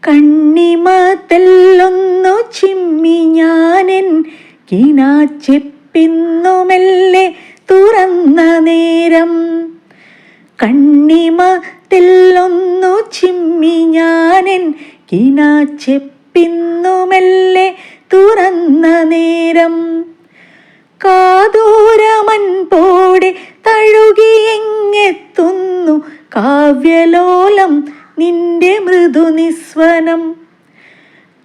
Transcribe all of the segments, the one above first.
കണ്ണിമ തെല്ലൊന്നു ചിമ്മി ഞാനെൻ കിനാച്ചെപ്പിന്നു മെല്ലെ തുറന്ന നേരം. കണ്ണിമ തെല്ലൊന്നു ചിമ്മി ഞാനെൻ കിനാച്ചെപ്പിന്നു മെല്ലെ തുറന്ന നേരം. കാതോരമൻപോടെ തഴുകിയെങ്ങെത്തുന്നു കാവ്യലോലം നിന്റെ മൃദുനിസ്വനം.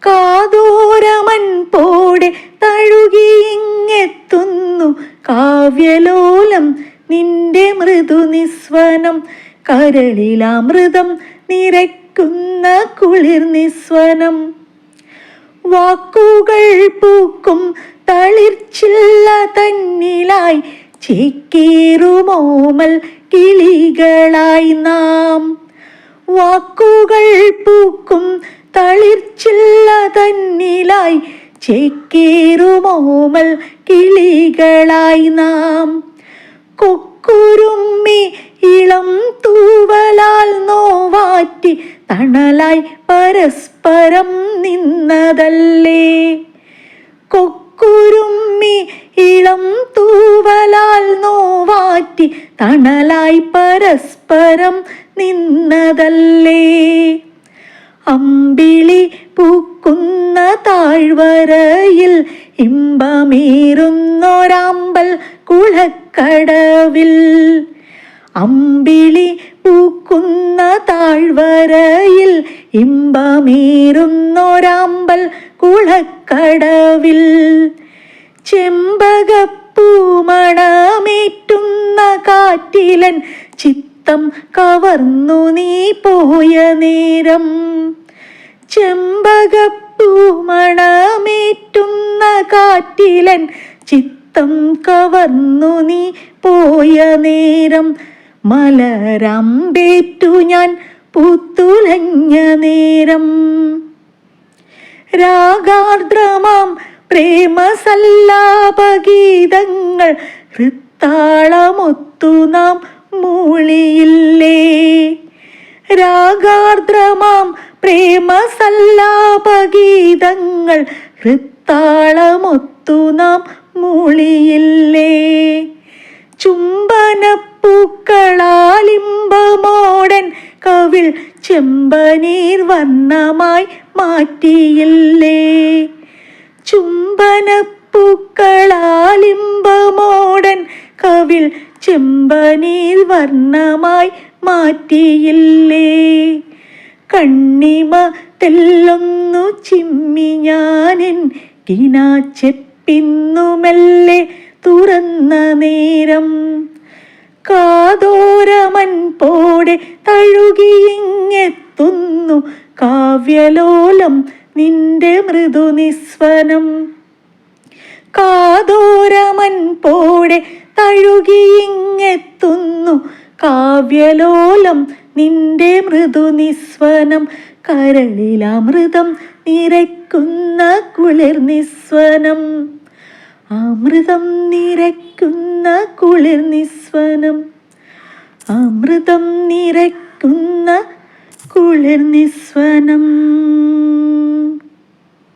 കാതോരമൻപോടെ തഴുകിയെങ്ങെത്തുന്നു കാവ്യലോലം നിന്റെ മൃദുനിസ്വനം. കരളിലാമൃതം നിറയ്ക്കുന്ന കുളിർ നിസ്വനം. വാക്കുകൾ പൂക്കും തളിർച്ചില്ല തന്നിലായി ചേക്കേറുമോമൽ കിളികളായി നാം. വാക്കുകൾ പൂക്കും തളിർച്ചില്ല തന്നിലായി ചേക്കേറുമോമൽ കിളികളായി നാം. കൊക്കുരുമ്മി ഇളം തൂവലാൽ നോവാറ്റി തണലായി പരസ്പരം നിന്നതല്ലേ. കൊക്കുരുമ്മി ഇളം തൂവലാൽ നോവാറ്റി തണലായി പരസ്പരം നിന്നതല്ലേ. അമ്പിളി പൂക്കുന്ന താഴ്വരയിൽ ഇമ്പമേറുന്നൊരാമ്പൽ കുളക്കടവിൽ. അമ്പിളി പൂക്കുന്ന താഴ്വരയിൽ ഇമ്പമേറുന്നൊരാമ്പൽ കുളക്കടവിൽ. ചെമ്പകപ്പൂമണമേറ്റുന്ന കാറ്റിലൻ ചിത്തം കവർന്നു നീ പോയ നേരം. ചെമ്പകപ്പൂമണമേറ്റുന്ന കാറ്റിലൻ ചിത്തം കവർന്നു നീ പോയ നേരം. മലരമ്പേറ്റു ഞാൻ പൂത്തുലഞ്ഞ നേരം. രാഗാർദ്രമാം പ്രേമസല്ലാപഗീതങ്ങൾ ഹൃത്താളമൊത്തു നാം മൂളിയില്ലേ. രാഗാർദ്രമാം പ്രേമസല്ലാപഗീതങ്ങൾ ഹൃത്താളമൊത്തു നാം മൂളിയില്ലേ. ചുംബനപ്പൂക്കളാലിമ്പമോടൻ കവിൾ ചെമ്പനീർ വർണ്ണമായി മാറ്റിയില്ലേ. ചുംബനപ്പൂക്കളാലിമ്പമോടൻ കവിൾ ചെമ്പനീർ വർണ്ണമായി മാറ്റിയില്ലേ. കണ്ണിമ തെല്ലൊന്നു ചിമ്മി ഞാനെൻ കിനാച്ചെപ്പിന്നു മെല്ലെ തുറന്ന നേരം. കാതോരമൻപോടെ തഴുകിയെങ്ങെത്തുന്നു കാവ്യലോലം നിന്റെ മൃദുനിസ്വനം. കാതോരമൻപോടെ തഴുകിയെങ്ങെത്തുന്നു കാവ്യലോലം നിന്റെ മൃദുനിസ്വനം. കരളിലാമൃതം നിറയ്ക്കുന്ന കുളിർ നിസ്വനം. അമൃതം നിറയ്ക്കുന്ന കുളിർ നിസ്വനം. അമൃതം നിറയ്ക്കുന്ന കുളിർ നിസ്വനം.